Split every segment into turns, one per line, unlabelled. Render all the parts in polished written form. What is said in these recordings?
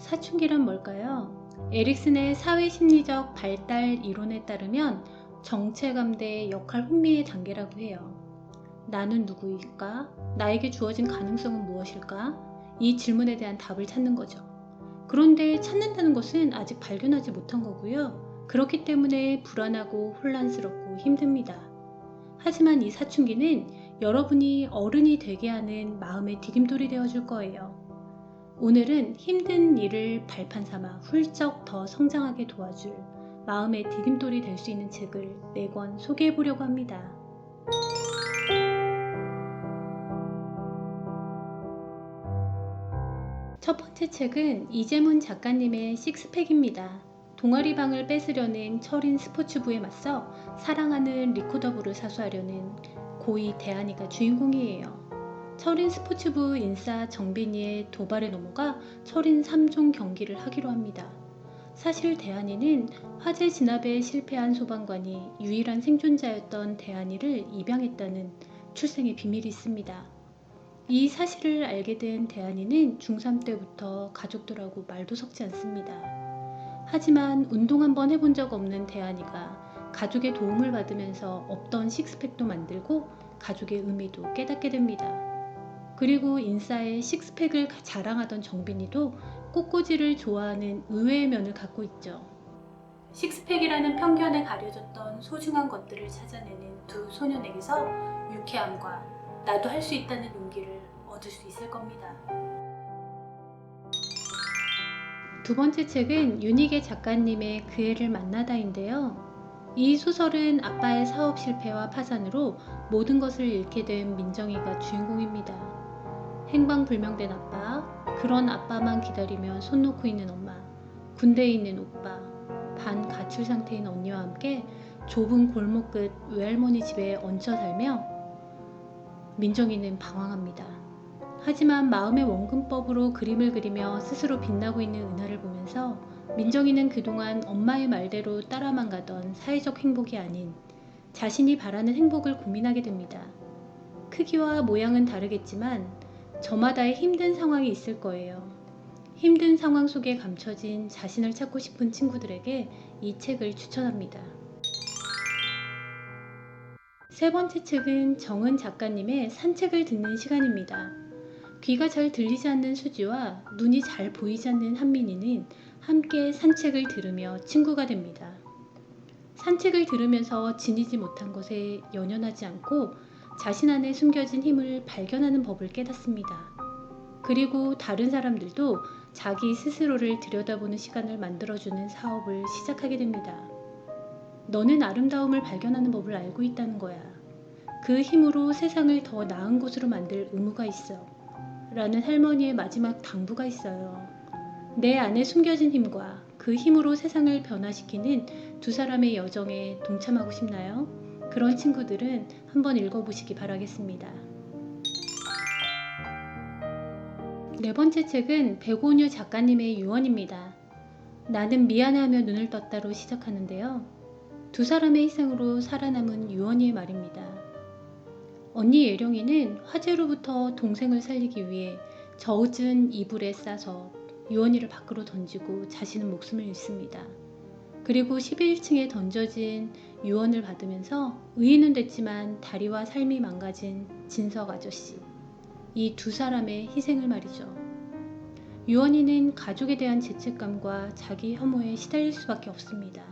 사춘기란 뭘까요? 에릭슨의 사회심리적 발달 이론에 따르면 정체감대 역할 혼미의 단계라고 해요. 나는 누구일까? 나에게 주어진 가능성은 무엇일까? 이 질문에 대한 답을 찾는 거죠. 그런데 찾는다는 것은 아직 발견하지 못한 거고요. 그렇기 때문에 불안하고 혼란스럽고 힘듭니다. 하지만 이 사춘기는 여러분이 어른이 되게 하는 마음의 디딤돌이 되어줄 거예요. 오늘은 힘든 일을 발판 삼아 훌쩍 더 성장하게 도와줄 마음의 디딤돌이 될 수 있는 책을 4권 소개해 보려고 합니다. 첫 번째 책은 이재문 작가님의 식스팩입니다. 동아리방을 뺏으려는 철인 스포츠부에 맞서 사랑하는 리코더부를 사수하려는 고이 대한이가 주인공이에요. 철인 스포츠부 인싸 정빈이의 도발에 넘어가 철인 3종 경기를 하기로 합니다. 사실 대한이는 화재 진압에 실패한 소방관이 유일한 생존자였던 대한이를 입양했다는 출생의 비밀이 있습니다. 이 사실을 알게 된 대한이는 중3 때부터 가족들하고 말도 섞지 않습니다. 하지만 운동 한번 해본 적 없는 대한이가 가족의 도움을 받으면서 없던 식스팩도 만들고 가족의 의미도 깨닫게 됩니다. 그리고 인싸의 식스팩을 자랑하던 정빈이도 꽃꽂이를 좋아하는 의외의 면을 갖고 있죠. 식스팩이라는 편견에 가려졌던 소중한 것들을 찾아내는 두 소년에게서 유쾌함과 나도 할 수 있다는 용기를 얻을 수 있을 겁니다. 두 번째 책은 윤희계 작가님의 그 애를 만나다인데요. 이 소설은 아빠의 사업 실패와 파산으로 모든 것을 잃게 된 민정이가 주인공입니다. 행방불명된 아빠, 그런 아빠만 기다리며 손 놓고 있는 엄마, 군대에 있는 오빠, 반가출 상태인 언니와 함께 좁은 골목 끝 외할머니 집에 얹혀 살며 민정이는 방황합니다. 하지만 마음의 원근법으로 그림을 그리며 스스로 빛나고 있는 은하를 보면서 민정이는 그동안 엄마의 말대로 따라만 가던 사회적 행복이 아닌 자신이 바라는 행복을 고민하게 됩니다. 크기와 모양은 다르겠지만 저마다의 힘든 상황이 있을 거예요. 힘든 상황 속에 감춰진 자신을 찾고 싶은 친구들에게 이 책을 추천합니다. 세 번째 책은 정은 작가님의 산책을 듣는 시간입니다. 귀가 잘 들리지 않는 수지와 눈이 잘 보이지 않는 한민이는 함께 산책을 들으며 친구가 됩니다. 산책을 들으면서 지니지 못한 것에 연연하지 않고 자신 안에 숨겨진 힘을 발견하는 법을 깨닫습니다. 그리고 다른 사람들도 자기 스스로를 들여다보는 시간을 만들어주는 사업을 시작하게 됩니다. 너는 아름다움을 발견하는 법을 알고 있다는 거야. 그 힘으로 세상을 더 나은 곳으로 만들 의무가 있어. 라는 할머니의 마지막 당부가 있어요. 내 안에 숨겨진 힘과 그 힘으로 세상을 변화시키는 두 사람의 여정에 동참하고 싶나요? 그런 친구들은 한번 읽어보시기 바라겠습니다. 네 번째 책은 백온유 작가님의 유언입니다. 나는 미안해하며 눈을 떴다로 시작하는데요. 두 사람의 희생으로 살아남은 유언이의 말입니다. 언니 예령이는 화재로부터 동생을 살리기 위해 젖은 이불에 싸서 유언이를 밖으로 던지고 자신은 목숨을 잃습니다. 그리고 11층에 던져진 유언을 받으면서 의인은 됐지만 다리와 삶이 망가진 진석 아저씨. 이 두 사람의 희생을 말이죠. 유언이는 가족에 대한 죄책감과 자기 혐오에 시달릴 수밖에 없습니다.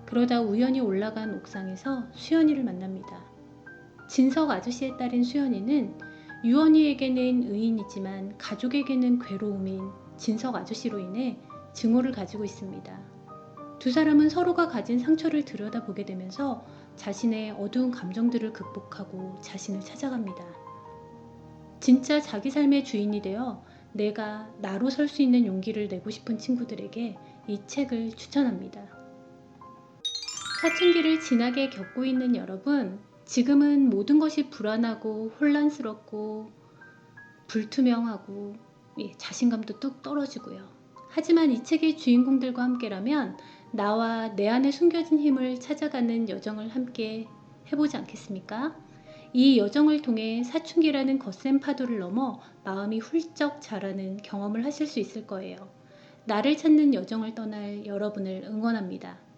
그러다 우연히 올라간 옥상에서 수연이를 만납니다. 진석 아저씨의 딸인 수연이는 유언이에게는 의인이지만 가족에게는 괴로움인 진석 아저씨로 인해 증오를 가지고 있습니다. 두 사람은 서로가 가진 상처를 들여다보게 되면서 자신의 어두운 감정들을 극복하고 자신을 찾아갑니다. 진짜 자기 삶의 주인이 되어 내가 나로 설 수 있는 용기를 내고 싶은 친구들에게 이 책을 추천합니다. 사춘기를 진하게 겪고 있는 여러분, 지금은 모든 것이 불안하고 혼란스럽고 불투명하고 자신감도 뚝 떨어지고요. 하지만 이 책의 주인공들과 함께라면 나와 내 안에 숨겨진 힘을 찾아가는 여정을 함께 해보지 않겠습니까? 이 여정을 통해 사춘기라는 거센 파도를 넘어 마음이 훌쩍 자라는 경험을 하실 수 있을 거예요. 나를 찾는 여정을 떠날 여러분을 응원합니다.